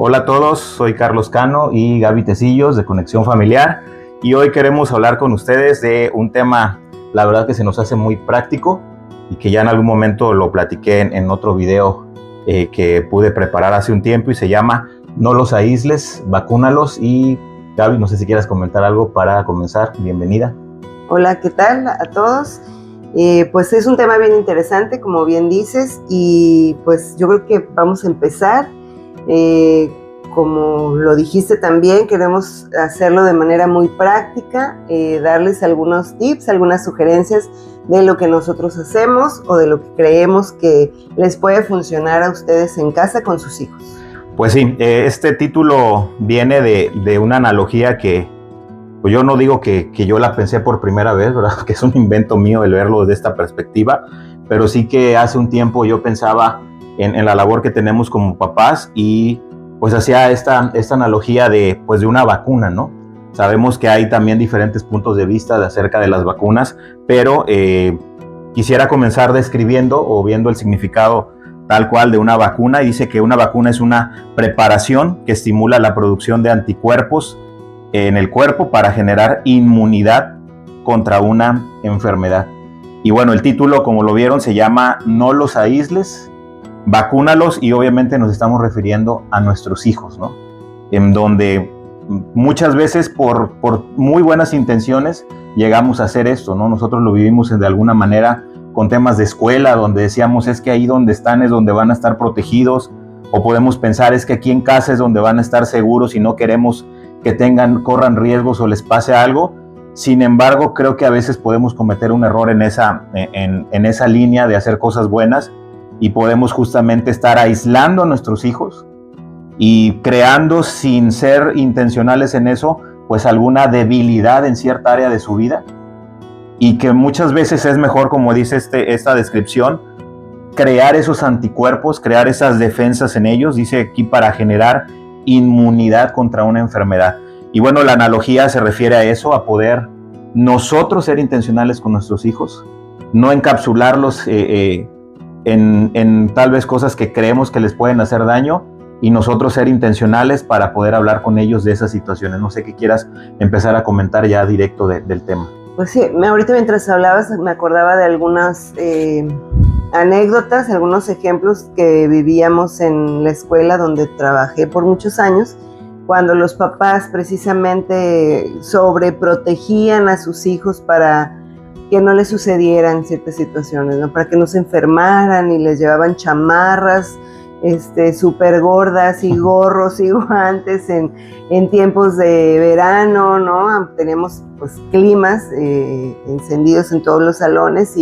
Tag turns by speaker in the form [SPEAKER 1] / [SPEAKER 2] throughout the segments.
[SPEAKER 1] Hola a todos, soy Carlos Cano y Gaby Tecillos de Conexión Familiar y hoy queremos hablar con ustedes de un tema, la verdad que se nos hace muy práctico y que ya en algún momento lo platiqué en otro video que pude preparar hace un tiempo y se llama No los aísles, vacúnalos. Y Gaby, no sé si quieras comentar algo para comenzar. Bienvenida.
[SPEAKER 2] Hola, ¿qué tal a todos? Pues es un tema bien interesante, como bien dices, y pues yo creo que vamos a empezar. Como lo dijiste también, queremos hacerlo de manera muy práctica, darles algunos tips, algunas sugerencias de lo que nosotros hacemos o de lo que creemos que les puede funcionar a ustedes en casa con sus hijos.
[SPEAKER 1] Pues sí, este título viene de una analogía que pues yo no digo que yo la pensé por primera vez, ¿verdad? Que es un invento mío el verlo desde esta perspectiva, pero sí que hace un tiempo yo pensaba en la labor que tenemos como papás y pues hacía esta analogía de una vacuna, ¿no? Sabemos que hay también diferentes puntos de vista acerca de las vacunas, pero quisiera comenzar describiendo o viendo el significado tal cual de una vacuna. Y dice que una vacuna es una preparación que estimula la producción de anticuerpos en el cuerpo para generar inmunidad contra una enfermedad. Y bueno, el título, como lo vieron, se llama No los aísles, vacúnalos, y obviamente nos estamos refiriendo a nuestros hijos, ¿no? En donde muchas veces por muy buenas intenciones llegamos a hacer esto, ¿no? Nosotros lo vivimos de alguna manera con temas de escuela, donde decíamos es que ahí donde están es donde van a estar protegidos, o podemos pensar es que aquí en casa es donde van a estar seguros y no queremos que corran riesgos o les pase algo. Sin embargo, creo que a veces podemos cometer un error en esa línea de hacer cosas buenas, y podemos justamente estar aislando a nuestros hijos y creando, sin ser intencionales en eso, pues alguna debilidad en cierta área de su vida, y que muchas veces es mejor, como dice esta descripción, crear esos anticuerpos, crear esas defensas en ellos, dice aquí, para generar inmunidad contra una enfermedad. Y bueno, la analogía se refiere a eso, a poder nosotros ser intencionales con nuestros hijos, no encapsularlos en tal vez cosas que creemos que les pueden hacer daño, y nosotros ser intencionales para poder hablar con ellos de esas situaciones. No sé qué quieras empezar a comentar ya directo del tema.
[SPEAKER 2] Pues sí, ahorita mientras hablabas me acordaba de algunas anécdotas, algunos ejemplos que vivíamos en la escuela donde trabajé por muchos años, cuando los papás precisamente sobreprotegían a sus hijos para que no les sucedieran ciertas situaciones, ¿no? Para que no se enfermaran, y les llevaban chamarras súper gordas y gorros y guantes en tiempos de verano, ¿no? Tenemos pues climas encendidos en todos los salones,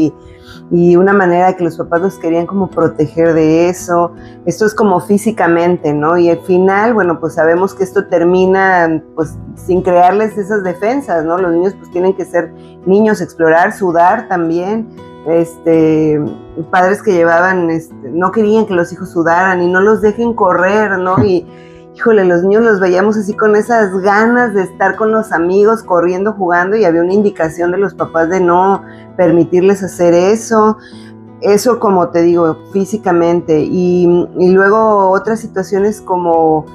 [SPEAKER 2] y una manera que los papás los querían como proteger de eso. Esto es como físicamente, ¿no? Y al final, bueno, pues sabemos que esto termina pues sin crearles esas defensas, ¿no? Los niños pues tienen que ser niños, explorar, sudar también. Padres que llevaban, no querían que los hijos sudaran y no los dejen correr, ¿no? Y híjole, los niños los veíamos así con esas ganas de estar con los amigos, corriendo, jugando, y había una indicación de los papás de no permitirles hacer eso, como te digo, físicamente. Y luego otras situaciones como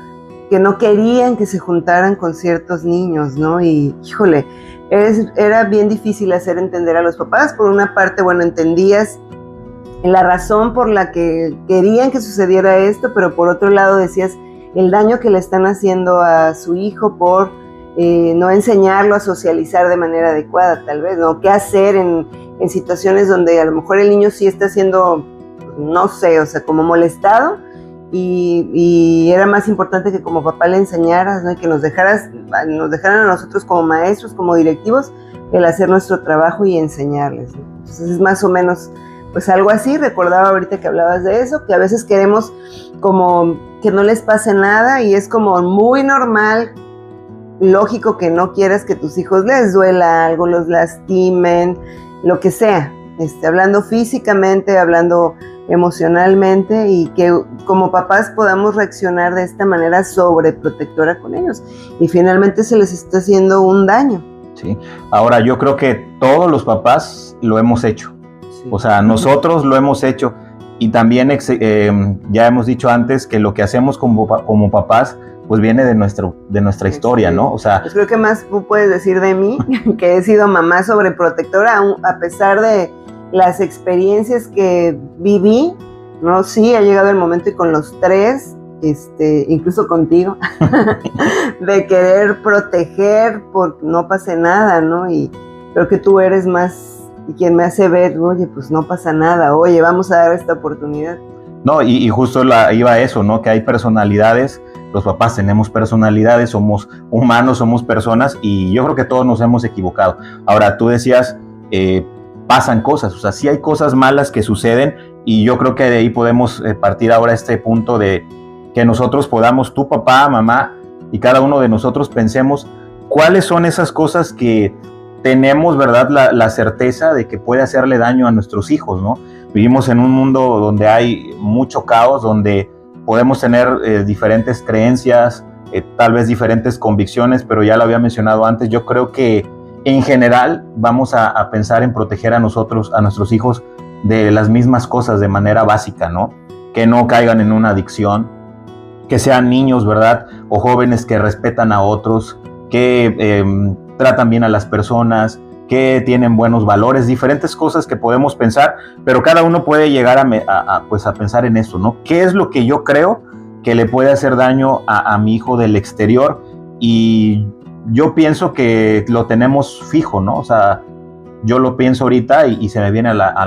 [SPEAKER 2] que no querían que se juntaran con ciertos niños, ¿no? Y híjole, era bien difícil hacer entender a los papás. Por una parte, bueno, entendías la razón por la que querían que sucediera esto, pero por otro lado decías el daño que le están haciendo a su hijo por no enseñarlo a socializar de manera adecuada, tal vez, ¿no? ¿Qué hacer en situaciones donde a lo mejor el niño sí está siendo, no sé, o sea, como molestado, y era más importante que como papá le enseñaras, ¿no? Y que nos dejaran a nosotros como maestros, como directivos, el hacer nuestro trabajo y enseñarles, ¿no? Entonces es más o menos pues algo así. Recordaba ahorita que hablabas de eso, que a veces queremos como que no les pase nada, y es como muy normal, lógico que no quieras que tus hijos les duela algo, los lastimen, lo que sea, hablando físicamente, hablando emocionalmente, y que como papás podamos reaccionar de esta manera sobreprotectora con ellos, y finalmente se les está haciendo un daño.
[SPEAKER 1] ¿sí? Ahora, yo creo que todos los papás lo hemos hecho.
[SPEAKER 2] Sí.
[SPEAKER 1] O sea, nosotros lo hemos hecho. Y también ya hemos dicho antes que lo que hacemos como papás pues viene de nuestra historia, ¿no? O sea,
[SPEAKER 2] pues creo que más tú puedes decir de mí, que he sido mamá sobreprotectora, a pesar de las experiencias que viví, ¿no? Sí, ha llegado el momento, y con los tres, incluso contigo, de querer proteger porque no pase nada, ¿no? Y creo que tú eres más quien me hace ver, oye, pues no pasa nada, oye, vamos a dar esta oportunidad.
[SPEAKER 1] No, y justo iba a eso, ¿no? Que hay personalidades, los papás tenemos personalidades, somos humanos, somos personas, y yo creo que todos nos hemos equivocado. Ahora, tú decías, pasan cosas, o sea, sí hay cosas malas que suceden, y yo creo que de ahí podemos partir ahora a este punto de que nosotros podamos, tu papá, mamá, y cada uno de nosotros pensemos cuáles son esas cosas que tenemos, ¿verdad?, la certeza de que puede hacerle daño a nuestros hijos, ¿no? Vivimos en un mundo donde hay mucho caos, donde podemos tener diferentes creencias, tal vez diferentes convicciones, pero ya lo había mencionado antes, yo creo que en general vamos a pensar en proteger a nuestros hijos de las mismas cosas de manera básica, ¿no? Que no caigan en una adicción, que sean niños, ¿verdad?, o jóvenes que respetan a otros, que tratan bien a las personas, que tienen buenos valores, diferentes cosas que podemos pensar, pero cada uno puede llegar a pensar en eso, ¿no? ¿Qué es lo que yo creo que le puede hacer daño a mi hijo del exterior? Y yo pienso que lo tenemos fijo, ¿no? O sea, yo lo pienso ahorita y se me viene a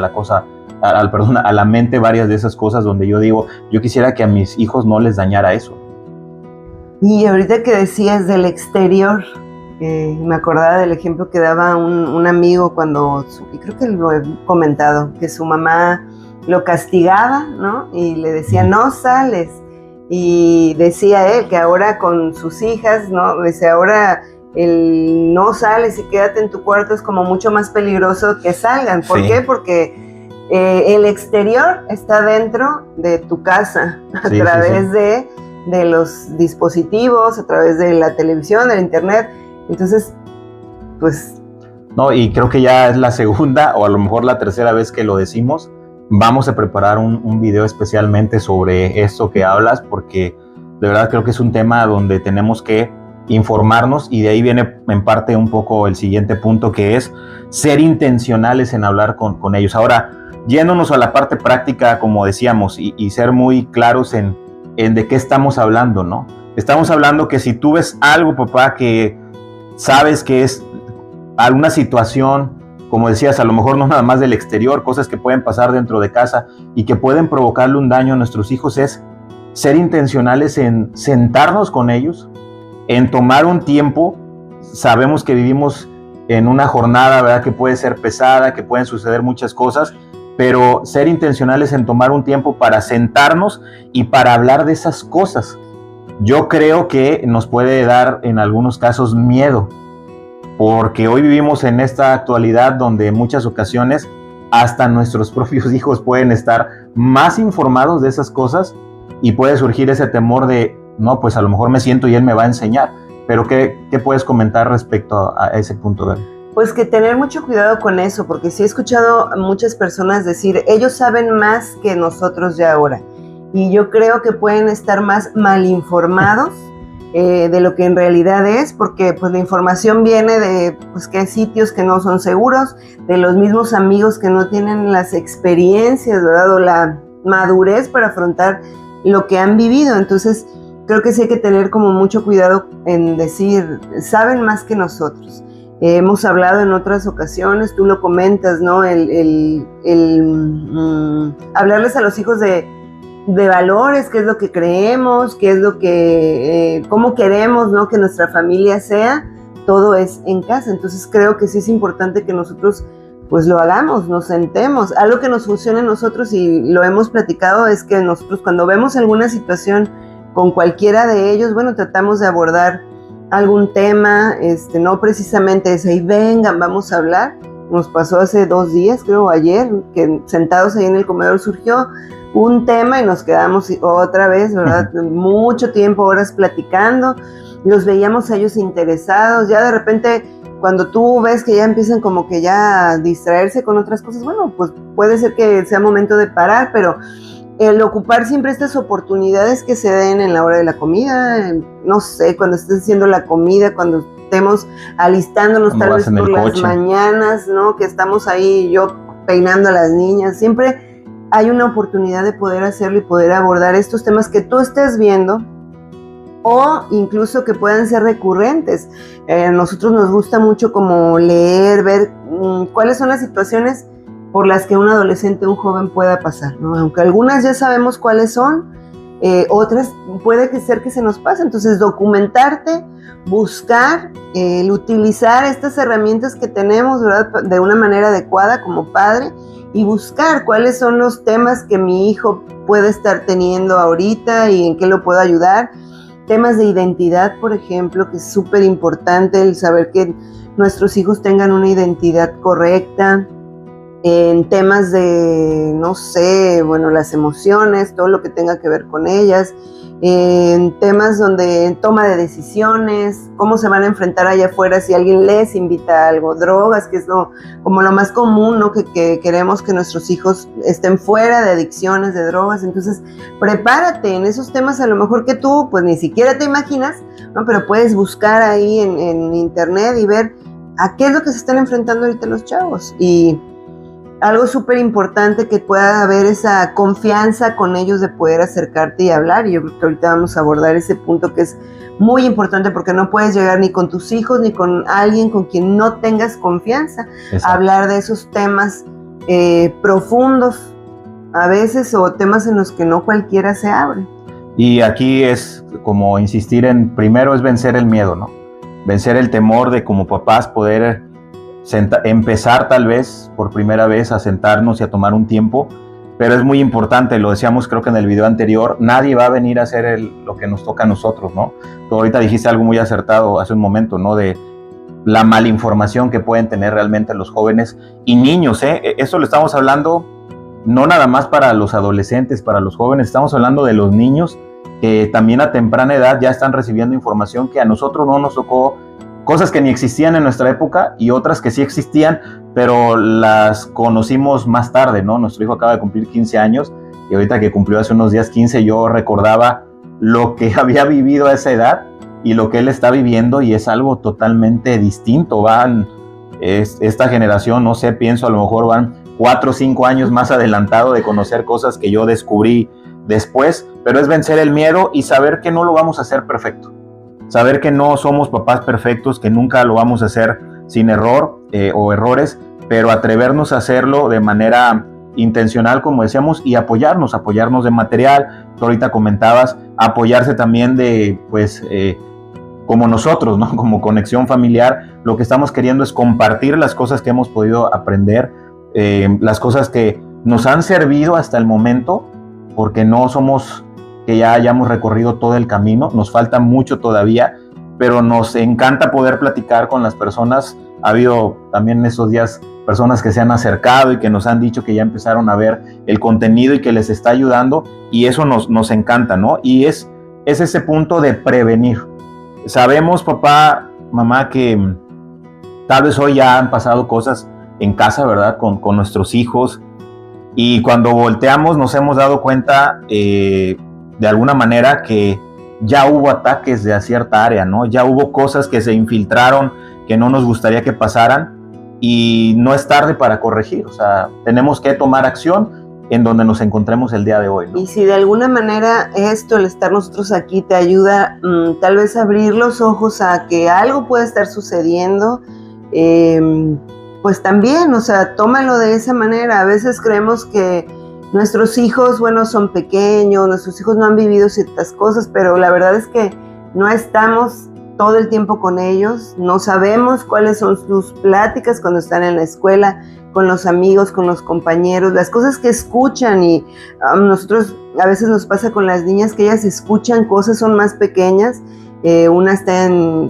[SPEAKER 1] la mente varias de esas cosas donde yo digo, yo quisiera que a mis hijos no les dañara eso.
[SPEAKER 2] Y ahorita que decías del exterior, me acordaba del ejemplo que daba un amigo y creo que lo he comentado, que su mamá lo castigaba, ¿no? Y le decía, no sales. Y decía él que ahora con sus hijas, ¿no? Dice, ahora el no sales y quédate en tu cuarto es como mucho más peligroso que salgan. ¿Por qué? Porque el exterior está dentro de tu casa, a través de los dispositivos, a través de la televisión, del internet. Entonces, pues...
[SPEAKER 1] No, y creo que ya es la segunda o a lo mejor la tercera vez que lo decimos. Vamos a preparar un video especialmente sobre esto que hablas, porque de verdad creo que es un tema donde tenemos que informarnos, y de ahí viene en parte un poco el siguiente punto, que es ser intencionales en hablar con ellos. Ahora, yéndonos a la parte práctica, como decíamos, y ser muy claros en de qué estamos hablando, ¿no? Estamos hablando que si tú ves algo, papá, que sabes que es alguna situación, como decías, a lo mejor no nada más del exterior, cosas que pueden pasar dentro de casa y que pueden provocarle un daño a nuestros hijos, es ser intencionales en sentarnos con ellos, en tomar un tiempo. Sabemos que vivimos en una jornada, ¿verdad?, que puede ser pesada, que pueden suceder muchas cosas, pero ser intencionales en tomar un tiempo para sentarnos y para hablar de esas cosas. Yo creo que nos puede dar en algunos casos miedo, porque hoy vivimos en esta actualidad donde en muchas ocasiones hasta nuestros propios hijos pueden estar más informados de esas cosas, y puede surgir ese temor de, no, pues a lo mejor me siento y él me va a enseñar. Pero ¿qué puedes comentar respecto a ese punto de él?
[SPEAKER 2] Pues que tener mucho cuidado con eso, porque sí he escuchado a muchas personas decir, ellos saben más que nosotros ya ahora, y yo creo que pueden estar más mal informados de lo que en realidad es, porque pues la información viene de pues que hay sitios que no son seguros, de los mismos amigos que no tienen las experiencias, ¿verdad?, o la madurez para afrontar lo que han vivido. Entonces creo que sí hay que tener como mucho cuidado en decir, saben más que nosotros. Hemos hablado en otras ocasiones, tú lo comentas, ¿no? Hablarles a los hijos de valores, qué es lo que creemos, qué es lo que, cómo queremos, ¿no?, que nuestra familia sea. Todo es en casa. Entonces creo que sí es importante que nosotros pues lo hagamos, nos sentemos. Algo que nos funciona a nosotros, y lo hemos platicado, es que nosotros cuando vemos alguna situación con cualquiera de ellos, bueno, tratamos de abordar algún tema, no precisamente es ahí, vengan, vamos a hablar. Nos pasó hace 2 días, creo, ayer, que sentados ahí en el comedor surgió un tema y nos quedamos otra vez, ¿verdad? Mucho tiempo, horas platicando, los veíamos a ellos interesados, ya de repente cuando tú ves que ya empiezan como que ya a distraerse con otras cosas, bueno, pues puede ser que sea momento de parar, pero el ocupar siempre estas oportunidades que se den en la hora de la comida, no sé, cuando estés haciendo la comida, cuando estemos alistándonos
[SPEAKER 1] Cuando
[SPEAKER 2] tal
[SPEAKER 1] vas
[SPEAKER 2] vez
[SPEAKER 1] en
[SPEAKER 2] por
[SPEAKER 1] el
[SPEAKER 2] las
[SPEAKER 1] coche.
[SPEAKER 2] mañanas, ¿no? Que estamos ahí, yo peinando a las niñas, siempre hay una oportunidad de poder hacerlo y poder abordar estos temas que tú estés viendo o incluso que puedan ser recurrentes. A nosotros nos gusta mucho como leer, ver cuáles son las situaciones por las que un adolescente, un joven pueda pasar, ¿no? Aunque algunas ya sabemos cuáles son, otras puede que ser que se nos pase. Entonces, documentarte, buscar, el utilizar estas herramientas que tenemos, ¿verdad? De una manera adecuada como padre, y buscar cuáles son los temas que mi hijo puede estar teniendo ahorita y en qué lo puedo ayudar. Temas de identidad, por ejemplo, que es súper importante el saber que nuestros hijos tengan una identidad correcta. En temas de, no sé, bueno, las emociones, todo lo que tenga que ver con ellas, en temas donde toma de decisiones, cómo se van a enfrentar allá afuera si alguien les invita a algo, drogas, que es como lo más común, ¿no? Que queremos que nuestros hijos estén fuera de adicciones, de drogas. Entonces, prepárate en esos temas, a lo mejor que tú, pues ni siquiera te imaginas, ¿no? Pero puedes buscar ahí en internet y ver a qué es lo que se están enfrentando ahorita los chavos. Y algo súper importante, que pueda haber esa confianza con ellos de poder acercarte y hablar. Y yo creo que ahorita vamos a abordar ese punto que es muy importante, porque no puedes llegar ni con tus hijos ni con alguien con quien no tengas confianza. Exacto. Hablar de esos temas profundos a veces, o temas en los que no cualquiera se abre.
[SPEAKER 1] Y aquí es como insistir en, primero es vencer el miedo, ¿no? Vencer el temor de como papás poder empezar tal vez por primera vez a sentarnos y a tomar un tiempo, pero es muy importante, lo decíamos creo que en el video anterior, nadie va a venir a hacer lo que nos toca a nosotros, ¿no? Tú ahorita dijiste algo muy acertado hace un momento, ¿no? De la malinformación que pueden tener realmente los jóvenes y niños, ¿eh? Eso lo estamos hablando no nada más para los adolescentes, para los jóvenes, estamos hablando de los niños que también a temprana edad ya están recibiendo información que a nosotros no nos tocó, cosas que ni existían en nuestra época y otras que sí existían, pero las conocimos más tarde, ¿no? Nuestro hijo acaba de cumplir 15 años y ahorita que cumplió hace unos días 15, yo recordaba lo que había vivido a esa edad y lo que él está viviendo, y es algo totalmente distinto. Esta generación, no sé, pienso a lo mejor van 4 o 5 años más adelantado de conocer cosas que yo descubrí después, pero es vencer el miedo y saber que no lo vamos a hacer perfecto. Saber que no somos papás perfectos, que nunca lo vamos a hacer sin error o errores, pero atrevernos a hacerlo de manera intencional, como decíamos, y apoyarnos de material. Tú ahorita comentabas, apoyarse también de, pues, como nosotros, ¿no? Como conexión familiar, lo que estamos queriendo es compartir las cosas que hemos podido aprender, las cosas que nos han servido hasta el momento, porque no somos que ya hayamos recorrido todo el camino, nos falta mucho todavía, pero nos encanta poder platicar con las personas. Ha habido también en estos días personas que se han acercado y que nos han dicho que ya empezaron a ver el contenido y que les está ayudando, y eso nos encanta, ¿no? Y es ese punto de prevenir. Sabemos, papá, mamá, que tal vez hoy ya han pasado cosas en casa, ¿verdad? Con nuestros hijos, y cuando volteamos nos hemos dado cuenta de alguna manera que ya hubo ataques de cierta área, ¿no? Ya hubo cosas que se infiltraron que no nos gustaría que pasaran, y no es tarde para corregir. O sea, tenemos que tomar acción en donde nos encontremos el día de hoy, ¿no?
[SPEAKER 2] Y si de alguna manera esto, el estar nosotros aquí, te ayuda tal vez a abrir los ojos a que algo puede estar sucediendo, pues también, o sea, tómalo de esa manera. A veces creemos que nuestros hijos, bueno, son pequeños, nuestros hijos no han vivido ciertas cosas, pero la verdad es que no estamos todo el tiempo con ellos, no sabemos cuáles son sus pláticas cuando están en la escuela, con los amigos, con los compañeros, las cosas que escuchan. Y nosotros a veces nos pasa con las niñas que ellas escuchan cosas, son más pequeñas, una está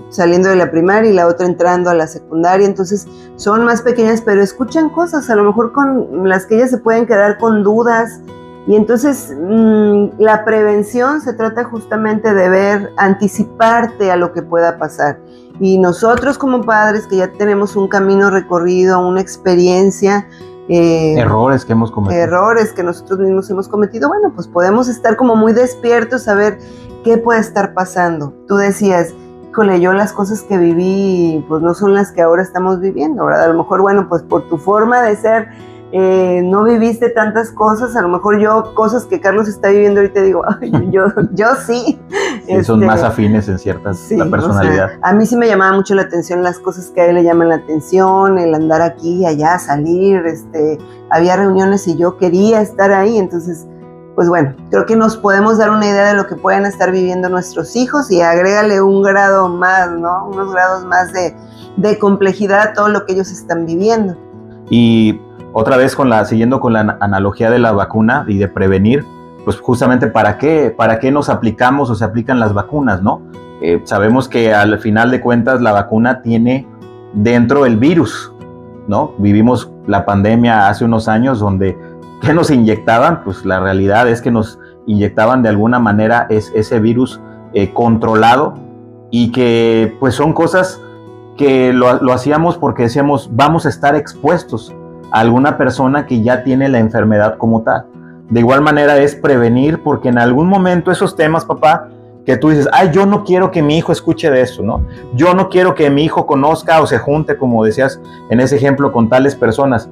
[SPEAKER 2] saliendo de la primaria y la otra entrando a la secundaria, entonces son más pequeñas, pero escuchan cosas a lo mejor con las que ellas se pueden quedar con dudas, Y entonces la prevención se trata justamente de ver, anticiparte a lo que pueda pasar. Y nosotros como padres que ya tenemos un camino recorrido, una experiencia,
[SPEAKER 1] errores que hemos cometido.
[SPEAKER 2] Errores que nosotros mismos hemos cometido, bueno, pues podemos estar como muy despiertos a ver qué puede estar pasando. Tú decías, híjole, yo las cosas que viví, pues no son las que ahora estamos viviendo, ¿verdad? A lo mejor, bueno, pues por tu forma de ser, no viviste tantas cosas, a lo mejor yo, cosas que Carlos está viviendo ahorita, digo, ay, yo sí.
[SPEAKER 1] Sí, son más afines en ciertas, sí, la personalidad.
[SPEAKER 2] O sea, a mí sí me llamaba mucho la atención las cosas que a él le llaman la atención, el andar aquí y allá, salir, había reuniones y yo quería estar ahí, entonces, pues bueno, creo que nos podemos dar una idea de lo que pueden estar viviendo nuestros hijos y agrégale un grado más, ¿no? Unos grados más de complejidad a todo lo que ellos están viviendo.
[SPEAKER 1] Y otra vez siguiendo con la analogía de la vacuna y de prevenir, pues justamente ¿para qué nos aplicamos o se aplican las vacunas, no? Sabemos que al final de cuentas la vacuna tiene dentro el virus, ¿no? Vivimos la pandemia hace unos años donde ¿qué nos inyectaban? Pues la realidad es que nos inyectaban de alguna manera ese virus controlado y que pues son cosas que lo hacíamos porque decíamos vamos a estar expuestos a alguna persona que ya tiene la enfermedad como tal. De igual manera es prevenir, porque en algún momento esos temas, papá, que tú dices, ay, yo no quiero que mi hijo escuche de eso, ¿no? Yo no quiero que mi hijo conozca o se junte, como decías en ese ejemplo, con tales personas.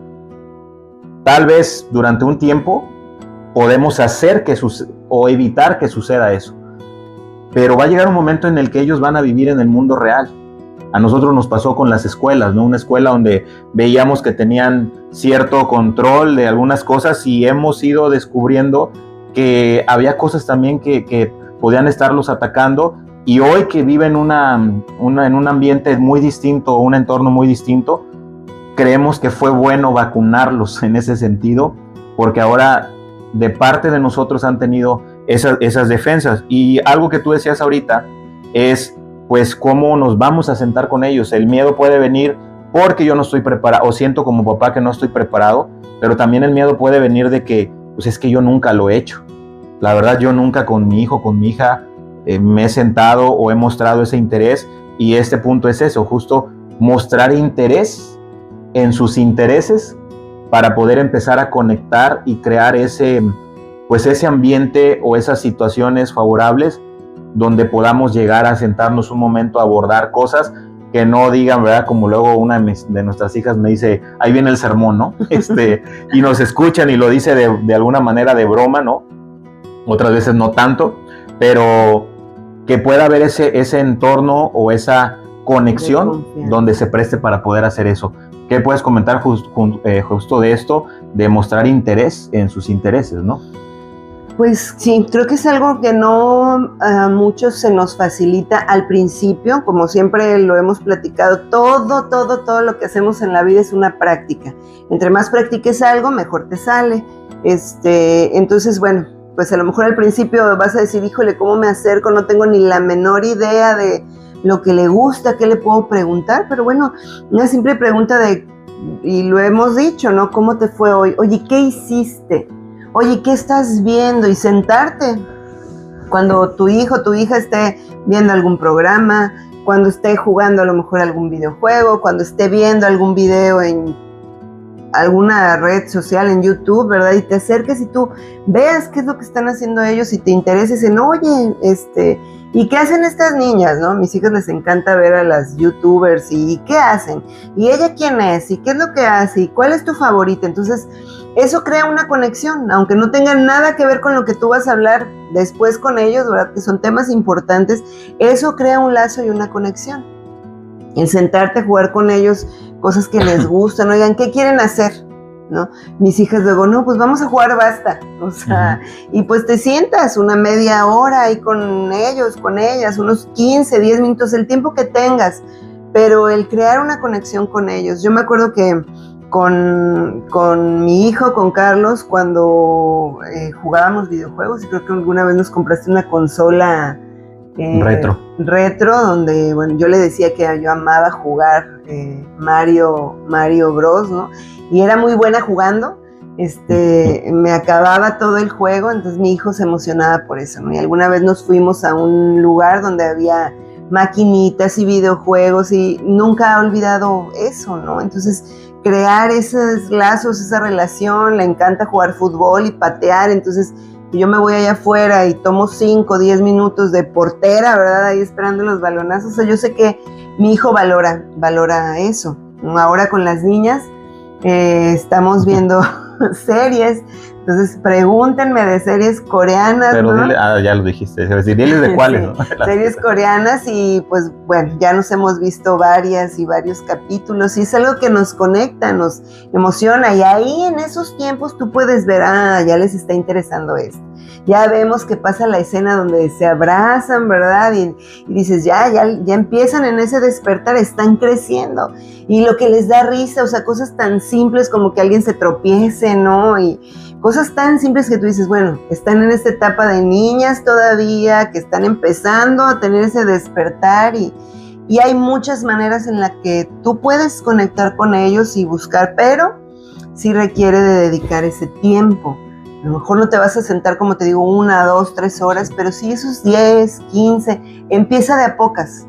[SPEAKER 1] Tal vez durante un tiempo podemos hacer o evitar que suceda eso. Pero va a llegar un momento en el que ellos van a vivir en el mundo real. A nosotros nos pasó con las escuelas, ¿no? Una escuela donde veíamos que tenían cierto control de algunas cosas y hemos ido descubriendo que había cosas también que podían estarlos atacando, y hoy que viven en un ambiente muy distinto, un entorno muy distinto, creemos que fue bueno vacunarlos en ese sentido, porque ahora de parte de nosotros han tenido esas defensas. Y algo que tú decías ahorita es pues cómo nos vamos a sentar con ellos. El miedo puede venir porque yo no estoy preparado, o siento como papá que no estoy preparado, pero también el miedo puede venir de que, pues es que yo nunca lo he hecho. La verdad, yo nunca con mi hijo, con mi hija, me he sentado o he mostrado ese interés, y este punto es eso, justo mostrar interés en sus intereses para poder empezar a conectar y crear ese ambiente o esas situaciones favorables donde podamos llegar a sentarnos un momento a abordar cosas que no digan, ¿verdad? Como luego una de nuestras hijas me dice, ahí viene el sermón, ¿no? Y nos escuchan y lo dice de alguna manera de broma, ¿no? Otras veces no tanto, pero que pueda haber ese entorno o esa conexión donde se preste para poder hacer eso. ¿Qué puedes comentar justo de esto, de mostrar interés en sus intereses, ¿no?
[SPEAKER 2] Pues sí, creo que es algo que no a muchos se nos facilita al principio, como siempre lo hemos platicado, todo lo que hacemos en la vida es una práctica. Entre más practiques algo, mejor te sale. Entonces, bueno, pues a lo mejor al principio vas a decir, híjole, ¿cómo me acerco? No tengo ni la menor idea de lo que le gusta, qué le puedo preguntar, pero bueno, una simple pregunta y lo hemos dicho, ¿no? ¿Cómo te fue hoy? Oye, ¿qué hiciste? Oye, ¿qué estás viendo? Y sentarte cuando tu hijo o tu hija esté viendo algún programa, cuando esté jugando a lo mejor algún videojuego, cuando esté viendo algún video en alguna red social, en YouTube, ¿verdad? Y te acerques y tú veas qué es lo que están haciendo ellos y te intereses en, oye, ¿y qué hacen estas niñas, no? A mis hijas les encanta ver a las YouTubers y ¿qué hacen? ¿Y ella quién es? ¿Y qué es lo que hace? ¿Y cuál es tu favorita? Entonces, eso crea una conexión, aunque no tenga nada que ver con lo que tú vas a hablar después con ellos, ¿verdad? Que son temas importantes, eso crea un lazo y una conexión. El sentarte a jugar con ellos, cosas que les gustan, oigan, ¿qué quieren hacer? ¿No? Mis hijas luego, no, pues vamos a jugar basta, o sea, y pues te sientas una media hora ahí con ellos, con ellas, unos 15, 10 minutos, el tiempo que tengas, pero el crear una conexión con ellos. Yo me acuerdo que con mi hijo, con Carlos, cuando jugábamos videojuegos, y creo que alguna vez nos compraste una consola retro, donde, bueno, yo le decía que yo amaba jugar Mario Bros, ¿no? Y era muy buena jugando, me acababa todo el juego, entonces mi hijo se emocionaba por eso, ¿no? Y alguna vez nos fuimos a un lugar donde había maquinitas y videojuegos y nunca ha olvidado eso, ¿no? Entonces, crear esos lazos, esa relación, le encanta jugar fútbol y patear, entonces yo me voy allá afuera y tomo 5 o 10 minutos de portera, ¿verdad? Ahí esperando los balonazos, o sea, yo sé que mi hijo valora eso, ¿no? Ahora con las niñas estamos viendo series, entonces pregúntenme de series coreanas.
[SPEAKER 1] Pero
[SPEAKER 2] ¿no?
[SPEAKER 1] dile, ya lo dijiste, es decir, diles de cuáles,
[SPEAKER 2] Sí,
[SPEAKER 1] ¿no?
[SPEAKER 2] series coreanas y pues bueno, ya nos hemos visto varias y varios capítulos y es algo que nos conecta, nos emociona y ahí en esos tiempos tú puedes ver, ya les está interesando esto. Ya vemos que pasa la escena donde se abrazan, ¿verdad? Y dices, ya empiezan en ese despertar, están creciendo. Y lo que les da risa, o sea, cosas tan simples como que alguien se tropiece, ¿no? Y cosas tan simples que tú dices, bueno, están en esta etapa de niñas todavía, que están empezando a tener ese despertar y hay muchas maneras en las que tú puedes conectar con ellos y buscar, pero sí requiere de dedicar ese tiempo. A lo mejor no te vas a sentar, como te digo, 1, 2, 3 horas, pero sí esos 10, 15, empieza de a pocas.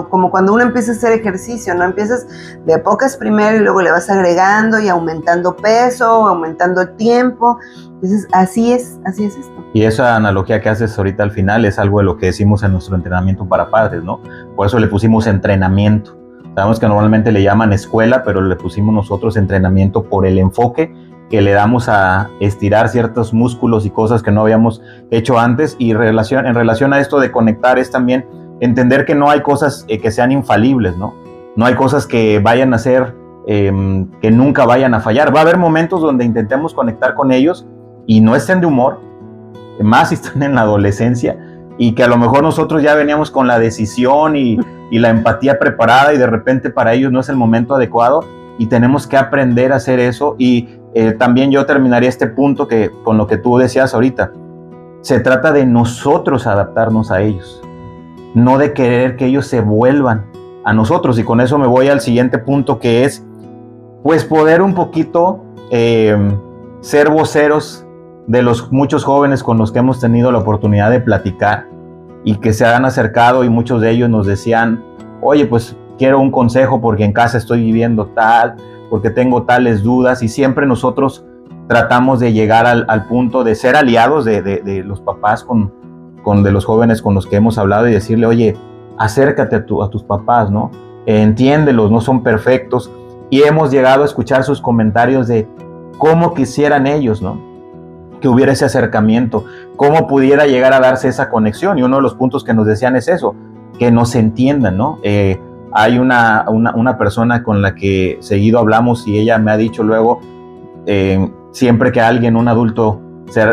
[SPEAKER 2] Como cuando uno empieza a hacer ejercicio, ¿no? Empiezas de a pocas primero y luego le vas agregando y aumentando peso, aumentando el tiempo. Entonces, así es esto.
[SPEAKER 1] Y esa analogía que haces ahorita al final es algo de lo que decimos en nuestro entrenamiento para padres, ¿no? Por eso le pusimos entrenamiento. Sabemos que normalmente le llaman escuela, pero le pusimos nosotros entrenamiento por el enfoque que le damos a estirar ciertos músculos y cosas que no habíamos hecho antes. Y en relación a esto de conectar es también entender que no hay cosas que sean infalibles, ¿no? No hay cosas que vayan a ser, que nunca vayan a fallar. Va a haber momentos donde intentemos conectar con ellos y no estén de humor, más si están en la adolescencia, y que a lo mejor nosotros ya veníamos con la decisión y la empatía preparada y de repente para ellos no es el momento adecuado y tenemos que aprender a hacer eso. Y también yo terminaría este punto con lo que tú decías ahorita. Se trata de nosotros adaptarnos a ellos, no de querer que ellos se vuelvan a nosotros. Y con eso me voy al siguiente punto, que es pues poder un poquito ser voceros de los muchos jóvenes con los que hemos tenido la oportunidad de platicar y que se han acercado y muchos de ellos nos decían, oye, pues quiero un consejo porque en casa estoy viviendo tal, porque tengo tales dudas, y siempre nosotros tratamos de llegar al punto de ser aliados de los papás de los jóvenes con los que hemos hablado y decirle, oye, acércate a tus papás, ¿no? Entiéndelos, no son perfectos. Y hemos llegado a escuchar sus comentarios de cómo quisieran ellos, ¿no? Que hubiera ese acercamiento, cómo pudiera llegar a darse esa conexión. Y uno de los puntos que nos decían es eso, que nos entiendan, ¿no? Hay una persona con la que seguido hablamos y ella me ha dicho luego, siempre que alguien, un adulto,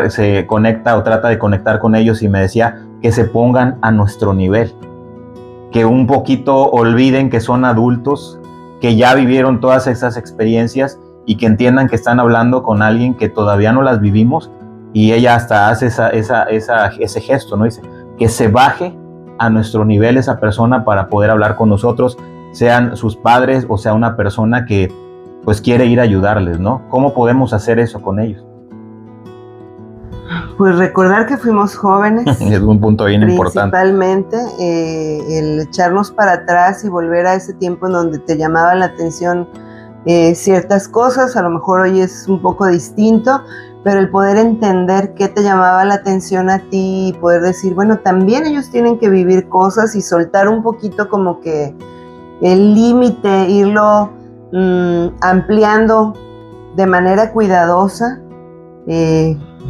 [SPEAKER 1] se conecta o trata de conectar con ellos, y me decía que se pongan a nuestro nivel, que un poquito olviden que son adultos, que ya vivieron todas esas experiencias y que entiendan que están hablando con alguien que todavía no las vivimos. Y ella hasta hace ese gesto, ¿no? Dice que se baje a nuestro nivel esa persona para poder hablar con nosotros, sean sus padres o sea una persona que pues quiere ir a ayudarles, ¿no? ¿Cómo podemos hacer eso con ellos?
[SPEAKER 2] Pues recordar que fuimos jóvenes.
[SPEAKER 1] Es un punto bien importante.
[SPEAKER 2] Principalmente el echarnos para atrás y volver a ese tiempo en donde te llamaba la atención ciertas cosas. A lo mejor hoy es un poco distinto, pero el poder entender qué te llamaba la atención a ti y poder decir, bueno, también ellos tienen que vivir cosas y soltar un poquito como que el límite, irlo ampliando de manera cuidadosa,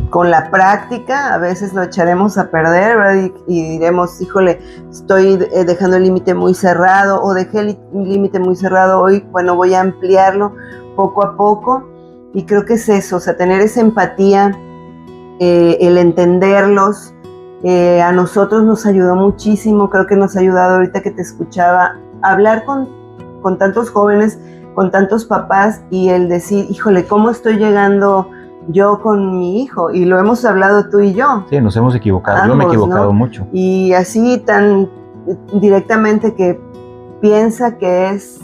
[SPEAKER 2] con la práctica. A veces lo echaremos a perder, ¿verdad? Y diremos, híjole, estoy dejando el límite muy cerrado, o dejé el límite muy cerrado hoy, bueno, voy a ampliarlo poco a poco. Y creo que es eso, o sea, tener esa empatía, el entenderlos, a nosotros nos ayudó muchísimo. Creo que nos ha ayudado, ahorita que te escuchaba, hablar con tantos jóvenes, con tantos papás, y el decir, híjole, ¿cómo estoy llegando yo con mi hijo? Y lo hemos hablado tú y yo.
[SPEAKER 1] Sí, nos hemos equivocado.
[SPEAKER 2] Ambos,
[SPEAKER 1] yo me he equivocado, ¿no? Mucho.
[SPEAKER 2] Y así tan directamente que piensa que es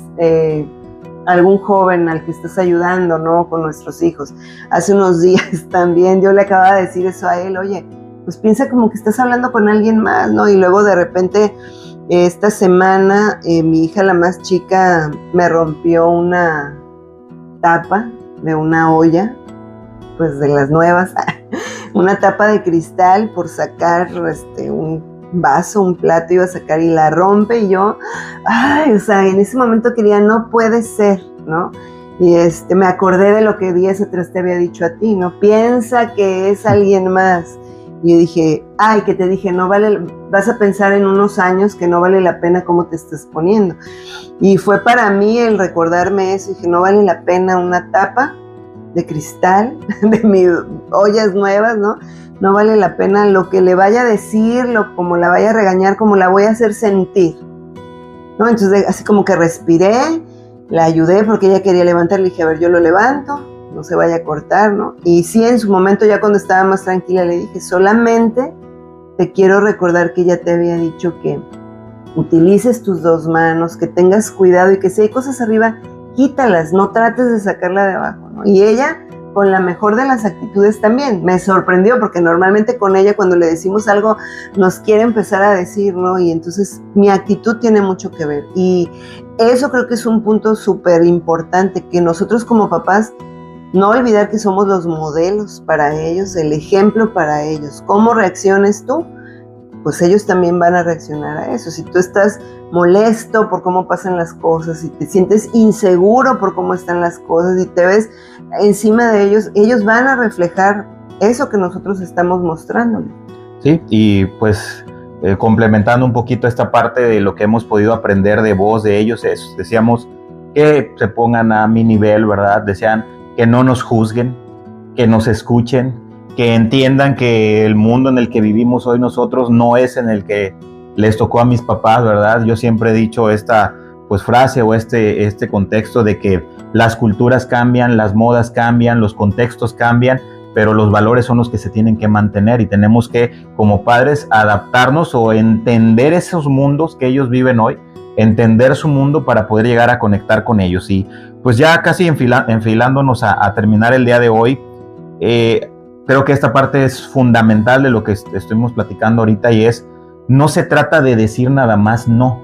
[SPEAKER 2] algún joven al que estás ayudando, ¿no? Con nuestros hijos. Hace unos días también yo le acababa de decir eso a él, oye, pues piensa como que estás hablando con alguien más, ¿no? Y luego de repente esta semana mi hija, la más chica, me rompió una tapa de una olla, pues de las nuevas, una tapa de cristal por sacar un vaso, un plato iba a sacar y la rompe y yo, o sea, en ese momento quería, no puede ser, ¿no? Y me acordé de lo que días atrás te había dicho a ti, ¿no? Piensa que es alguien más. Y yo dije, que te dije, no vale, vas a pensar en unos años que no vale la pena cómo te estás poniendo. Y fue para mí el recordarme eso, dije, no vale la pena una tapa de cristal, de mis ollas nuevas, ¿no? No vale la pena lo que le vaya a decir, como la vaya a regañar, como la voy a hacer sentir, ¿no? Entonces, así como que respiré, la ayudé porque ella quería levantar, le dije, a ver, yo lo levanto, no se vaya a cortar, ¿no? Y sí, en su momento, ya cuando estaba más tranquila, le dije, solamente te quiero recordar que ya te había dicho que utilices tus dos manos, que tengas cuidado y que si hay cosas arriba, quítalas, no trates de sacarla de abajo, ¿no? Y ella, con la mejor de las actitudes también, me sorprendió porque normalmente con ella cuando le decimos algo nos quiere empezar a decir, ¿no? Y entonces mi actitud tiene mucho que ver y eso creo que es un punto súper importante, que nosotros como papás no olvidar que somos los modelos para ellos, el ejemplo para ellos. ¿Cómo reacciones tú? Pues ellos también van a reaccionar a eso. Si tú estás molesto por cómo pasan las cosas, si te sientes inseguro por cómo están las cosas y te ves encima de ellos, ellos van a reflejar eso que nosotros estamos mostrándoles.
[SPEAKER 1] Sí, y pues complementando un poquito esta parte de lo que hemos podido aprender de voz de ellos, decíamos que se pongan a mi nivel, ¿verdad? Decían que no nos juzguen, que nos escuchen, que entiendan que el mundo en el que vivimos hoy nosotros no es en el que les tocó a mis papás, ¿verdad? Yo siempre he dicho esta pues frase o este contexto de que las culturas cambian, las modas cambian, los contextos cambian, pero los valores son los que se tienen que mantener y tenemos que, como padres, adaptarnos o entender esos mundos que ellos viven hoy, entender su mundo para poder llegar a conectar con ellos. Y pues ya casi enfilándonos a terminar el día de hoy, creo que esta parte es fundamental de lo que estuvimos platicando ahorita y es, no se trata de decir nada más no.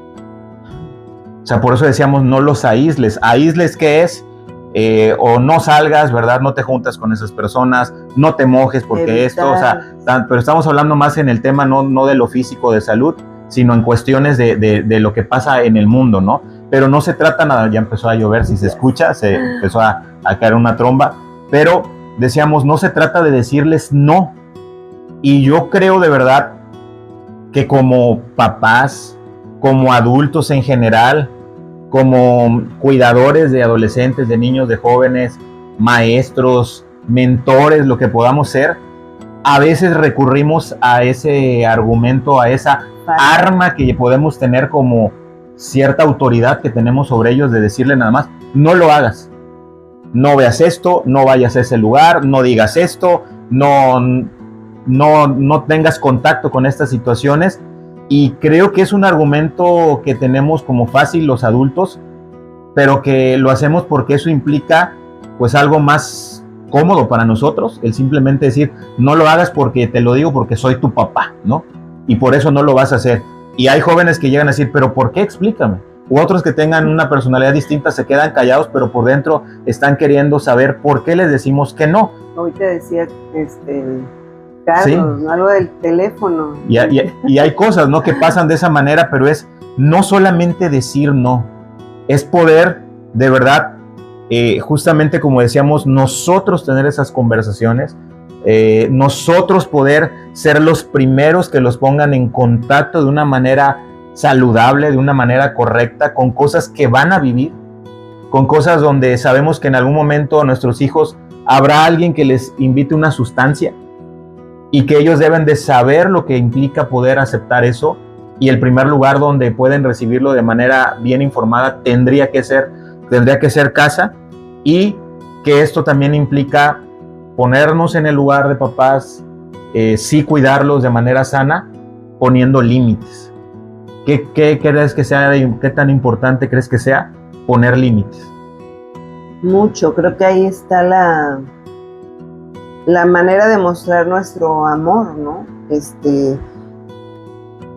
[SPEAKER 1] O sea, por eso decíamos no los aísles. ¿Aísles qué es? O no salgas, ¿verdad? No te juntas con esas personas, no te mojes porque esto, o sea, pero estamos hablando más en el tema no de lo físico de salud, sino en cuestiones de lo que pasa en el mundo, ¿no? Pero no se trata nada, ya empezó a llover, si se escucha, se empezó a caer una tromba, pero decíamos, no se trata de decirles no. Y yo creo de verdad que como papás, como adultos en general, como cuidadores de adolescentes, de niños, de jóvenes, maestros, mentores, lo que podamos ser, a veces recurrimos a ese argumento, a esa arma que podemos tener como cierta autoridad que tenemos sobre ellos de decirle nada más, no lo hagas, no veas esto, no vayas a ese lugar, no digas esto, no tengas contacto con estas situaciones. Y creo que es un argumento que tenemos como fácil los adultos, pero que lo hacemos porque eso implica pues algo más cómodo para nosotros, el simplemente decir, no lo hagas porque te lo digo porque soy tu papá, ¿no? Y por eso no lo vas a hacer. Y hay jóvenes que llegan a decir, pero ¿por qué? Explícame. U otros que tengan una personalidad distinta se quedan callados, pero por dentro están queriendo saber por qué les decimos que no.
[SPEAKER 2] Hoy te decía, Carlos, ¿sí? ¿No? Algo del teléfono.
[SPEAKER 1] Y hay cosas, ¿no? Que pasan de esa manera, pero es no solamente decir no, es poder de verdad, justamente como decíamos, nosotros tener esas conversaciones, nosotros poder ser los primeros que los pongan en contacto de una manera saludable, de una manera correcta, con cosas que van a vivir, con cosas donde sabemos que en algún momento nuestros hijos habrá alguien que les invite una sustancia, y que ellos deben de saber lo que implica poder aceptar eso, y el primer lugar donde pueden recibirlo de manera bien informada tendría que ser casa, y que esto también implica ponernos en el lugar de papás, sí cuidarlos de manera sana, poniendo límites. ¿Qué crees que sea, qué tan importante crees que sea poner límites?
[SPEAKER 2] Mucho, creo que ahí está la manera de mostrar nuestro amor, ¿no?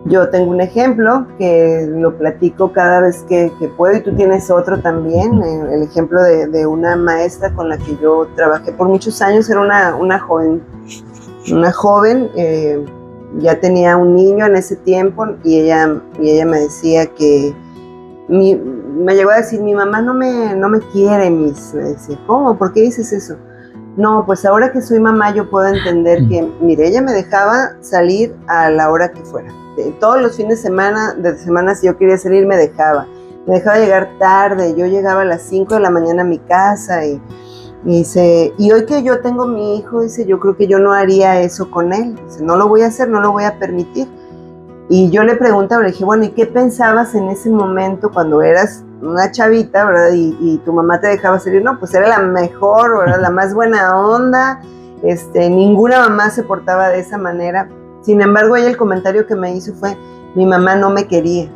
[SPEAKER 2] Yo tengo un ejemplo que lo platico cada vez que puedo, y tú tienes otro también, el ejemplo de una maestra con la que yo trabajé por muchos años. Era una joven, ya tenía un niño en ese tiempo, y ella me decía que, me llegó a decir, mi mamá no me quiere, Miss. Me decía, ¿cómo? ¿Por qué dices eso? No, pues ahora que soy mamá yo puedo entender que, mire, ella me dejaba salir a la hora que fuera. Todos los fines de semana, si yo quería salir, me dejaba llegar tarde. Yo llegaba a las 5 de la mañana a mi casa, y hoy que yo tengo mi hijo, dice, yo creo que yo no haría eso con él. Dice, no lo voy a hacer, no lo voy a permitir. Y yo le preguntaba, le dije, bueno, ¿y qué pensabas en ese momento cuando eras una chavita, verdad? Y tu mamá te dejaba salir. No, pues era la mejor, ¿verdad? La más buena onda. Ninguna mamá se portaba de esa manera. Sin embargo, ella, el comentario que me hizo fue, mi mamá no me quería.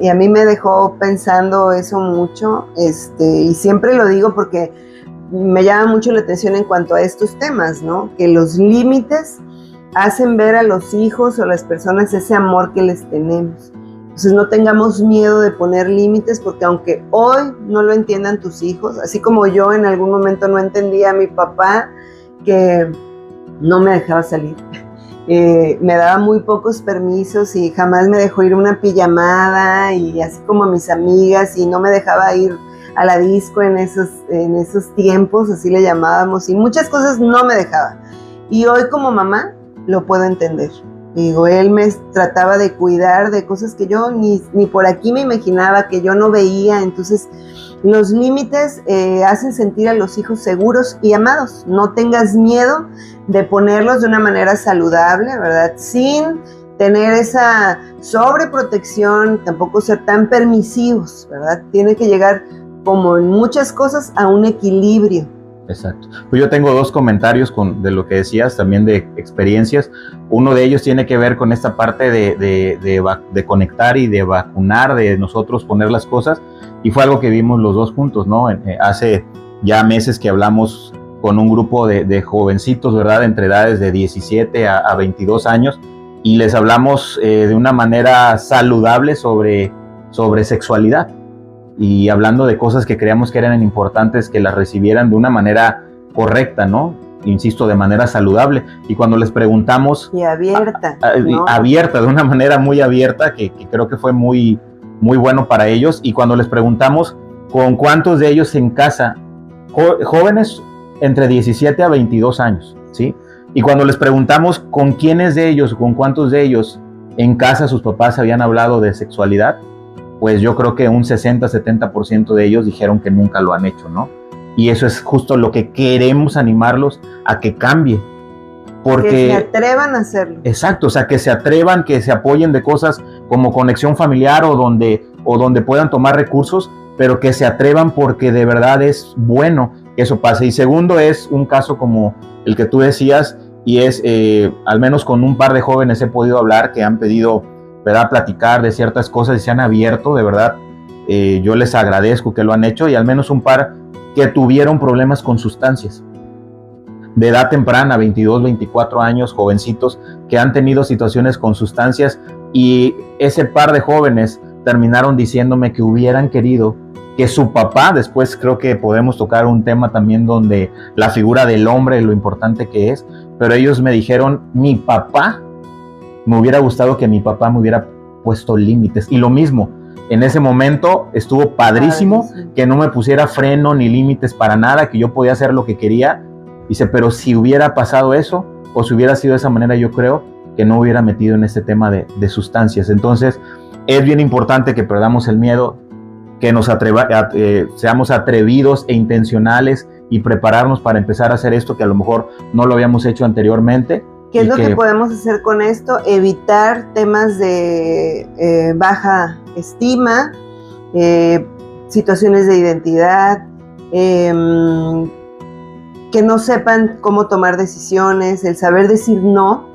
[SPEAKER 2] Y a mí me dejó pensando eso mucho, y siempre lo digo porque me llama mucho la atención en cuanto a estos temas, ¿no? Que los límites hacen ver a los hijos o las personas ese amor que les tenemos. Entonces no tengamos miedo de poner límites, porque aunque hoy no lo entiendan tus hijos, así como yo en algún momento no entendía a mi papá que no me dejaba salir. Me daba muy pocos permisos y jamás me dejó ir a una pijamada, y así como a mis amigas, y no me dejaba ir a la disco en esos tiempos, así le llamábamos, y muchas cosas no me dejaba. Y hoy como mamá lo puedo entender. Digo, él me trataba de cuidar de cosas que yo ni por aquí me imaginaba, que yo no veía. Entonces los límites hacen sentir a los hijos seguros y amados. No tengas miedo de ponerlos de una manera saludable, ¿verdad? Sin tener esa sobreprotección, tampoco ser tan permisivos, ¿verdad? Tiene que llegar, como en muchas cosas, a un equilibrio.
[SPEAKER 1] Exacto. Pues yo tengo dos comentarios de lo que decías, también de experiencias. Uno de ellos tiene que ver con esta parte de conectar y de vacunar, de nosotros poner las cosas, y fue algo que vimos los dos juntos, ¿no? Hace ya meses que hablamos con un grupo de jovencitos, ¿verdad? Entre edades de 17 a 22 años, y les hablamos de una manera saludable sobre sexualidad, y hablando de cosas que creíamos que eran importantes que las recibieran de una manera correcta, ¿no? Insisto, de manera saludable. Y cuando les preguntamos...
[SPEAKER 2] Y abierta.
[SPEAKER 1] ¿no? Abierta, de una manera muy abierta, que creo que fue muy, muy bueno para ellos. Y cuando les preguntamos con cuántos de ellos en casa, jóvenes entre 17 a 22 años, ¿sí? Y cuando les preguntamos con quiénes de ellos, con cuántos de ellos en casa sus papás habían hablado de sexualidad, pues yo creo que un 60-70% de ellos dijeron que nunca lo han hecho, ¿no? Y eso es justo lo que queremos animarlos a que cambie. Porque,
[SPEAKER 2] que se atrevan a hacerlo.
[SPEAKER 1] Exacto, o sea, que se atrevan, que se apoyen de cosas como conexión familiar o donde puedan tomar recursos, pero que se atrevan porque de verdad es bueno que eso pase. Y segundo es un caso como el que tú decías, y es, al menos con un par de jóvenes he podido hablar que han pedido, ¿verdad?, platicar de ciertas cosas y se han abierto, de verdad. Yo les agradezco que lo han hecho, y al menos un par que tuvieron problemas con sustancias de edad temprana, 22, 24 años, jovencitos que han tenido situaciones con sustancias, y ese par de jóvenes terminaron diciéndome que hubieran querido que su papá, después creo que podemos tocar un tema también donde la figura del hombre, lo importante que es, pero ellos me dijeron, mi papá, me hubiera gustado que mi papá me hubiera puesto límites. Y lo mismo, en ese momento estuvo padrísimo que no me pusiera freno ni límites para nada, que yo podía hacer lo que quería. Dice, pero si hubiera pasado eso, o si hubiera sido de esa manera, yo creo que no hubiera metido en este tema de sustancias. Entonces, es bien importante que perdamos el miedo, que seamos atrevidos e intencionales, y prepararnos para empezar a hacer esto que a lo mejor no lo habíamos hecho anteriormente.
[SPEAKER 2] ¿Qué es lo que podemos hacer con esto? Evitar temas de baja estima, situaciones de identidad, que no sepan cómo tomar decisiones, el saber decir no,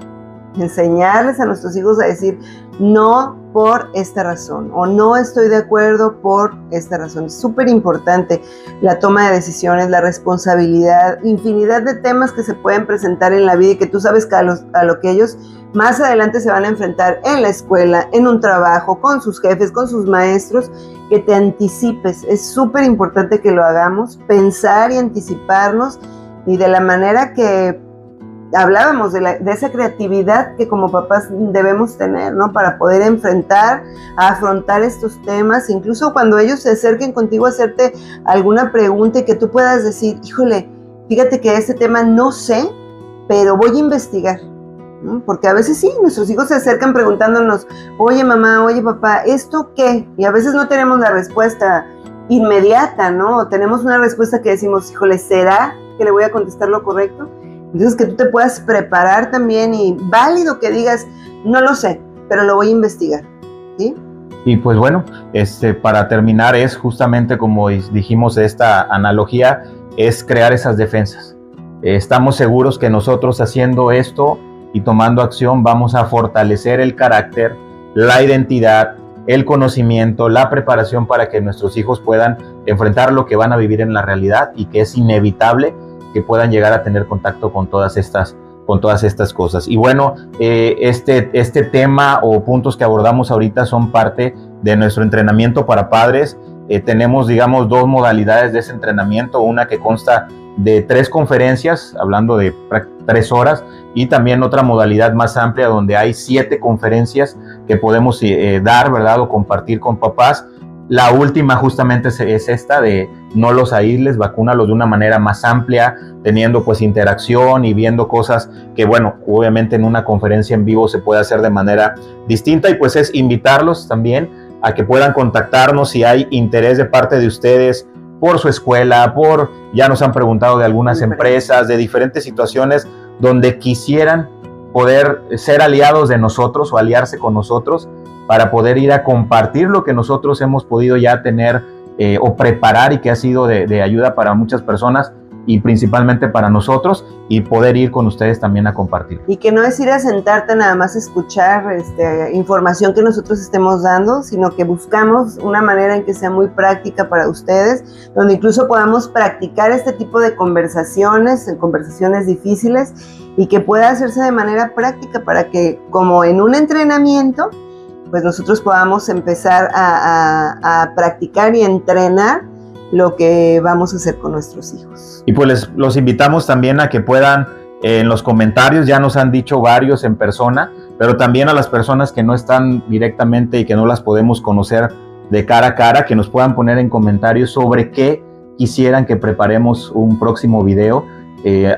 [SPEAKER 2] enseñarles a nuestros hijos a decir no por esta razón, o no estoy de acuerdo por esta razón. Es súper importante la toma de decisiones, la responsabilidad, infinidad de temas que se pueden presentar en la vida y que tú sabes que a lo que ellos más adelante se van a enfrentar en la escuela, en un trabajo, con sus jefes, con sus maestros, que te anticipes. Es súper importante que lo hagamos, pensar y anticiparnos, y de la manera que hablábamos de esa creatividad que como papás debemos tener, ¿no? Para poder afrontar estos temas, incluso cuando ellos se acerquen contigo a hacerte alguna pregunta y que tú puedas decir, híjole, fíjate que este tema no sé, pero voy a investigar, ¿no? Porque a veces sí, nuestros hijos se acercan preguntándonos, oye mamá, oye papá, ¿esto qué? Y a veces no tenemos la respuesta inmediata, ¿no? O tenemos una respuesta que decimos, híjole, ¿será que le voy a contestar lo correcto? Entonces que tú te puedas preparar también, y válido que digas, no lo sé, pero lo voy a investigar, ¿sí?
[SPEAKER 1] Y pues bueno, para terminar es justamente como dijimos, esta analogía es crear esas defensas. Estamos seguros que nosotros haciendo esto y tomando acción vamos a fortalecer el carácter, la identidad, el conocimiento, la preparación para que nuestros hijos puedan enfrentar lo que van a vivir en la realidad y que es inevitable que puedan llegar a tener contacto con todas estas cosas. Y bueno, este tema o puntos que abordamos ahorita son parte de nuestro entrenamiento para padres. Tenemos, digamos, 2 modalidades de ese entrenamiento, una que consta de 3 conferencias, hablando de 3 horas, y también otra modalidad más amplia donde hay 7 conferencias que podemos dar, ¿verdad?, o compartir con papás. La última justamente es esta de no los aísles, vacúnalos de una manera más amplia, teniendo pues interacción y viendo cosas que, bueno, obviamente en una conferencia en vivo se puede hacer de manera distinta, y pues es invitarlos también a que puedan contactarnos si hay interés de parte de ustedes por su escuela, ya nos han preguntado de algunas empresas, de diferentes situaciones donde quisieran poder ser aliados de nosotros o aliarse con nosotros para poder ir a compartir lo que nosotros hemos podido ya tener o preparar y que ha sido de ayuda para muchas personas y principalmente para nosotros, y poder ir con ustedes también a compartir.
[SPEAKER 2] Y que no es ir a sentarte nada más a escuchar información que nosotros estemos dando, sino que buscamos una manera en que sea muy práctica para ustedes, donde incluso podamos practicar este tipo de conversaciones difíciles, y que pueda hacerse de manera práctica para que, como en un entrenamiento, pues nosotros podamos empezar a practicar y entrenar lo que vamos a hacer con nuestros hijos.
[SPEAKER 1] Y pues los invitamos también a que puedan, en los comentarios, ya nos han dicho varios en persona, pero también a las personas que no están directamente y que no las podemos conocer de cara a cara, que nos puedan poner en comentarios sobre qué quisieran que preparemos un próximo video.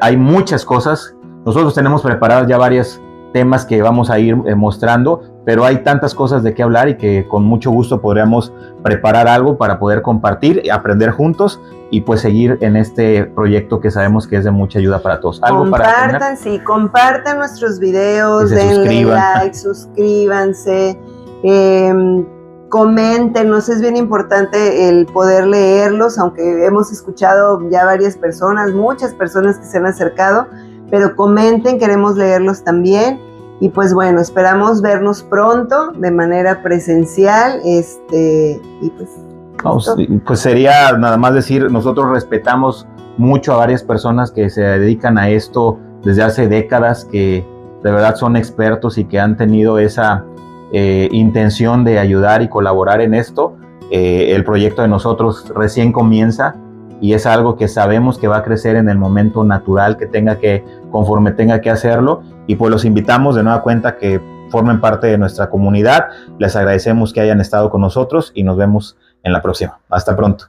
[SPEAKER 1] Hay muchas cosas, nosotros tenemos preparados ya varios temas que vamos a ir mostrando, pero hay tantas cosas de qué hablar y que con mucho gusto podríamos preparar algo para poder compartir, aprender juntos y pues seguir en este proyecto que sabemos que es de mucha ayuda para todos. ¿Algo
[SPEAKER 2] compartan nuestros videos, denle like, suscríbanse, coméntenos, es bien importante el poder leerlos, aunque hemos escuchado ya muchas personas que se han acercado, pero comenten, queremos leerlos también. Y pues bueno, esperamos vernos pronto de manera presencial, y
[SPEAKER 1] pues sería nada más decir, nosotros respetamos mucho a varias personas que se dedican a esto desde hace décadas, que de verdad son expertos y que han tenido esa intención de ayudar y colaborar en esto. El proyecto de nosotros recién comienza y es algo que sabemos que va a crecer en el momento natural conforme tenga que hacerlo, y pues los invitamos de nueva cuenta que formen parte de nuestra comunidad. Les agradecemos que hayan estado con nosotros y nos vemos en la próxima. Hasta pronto.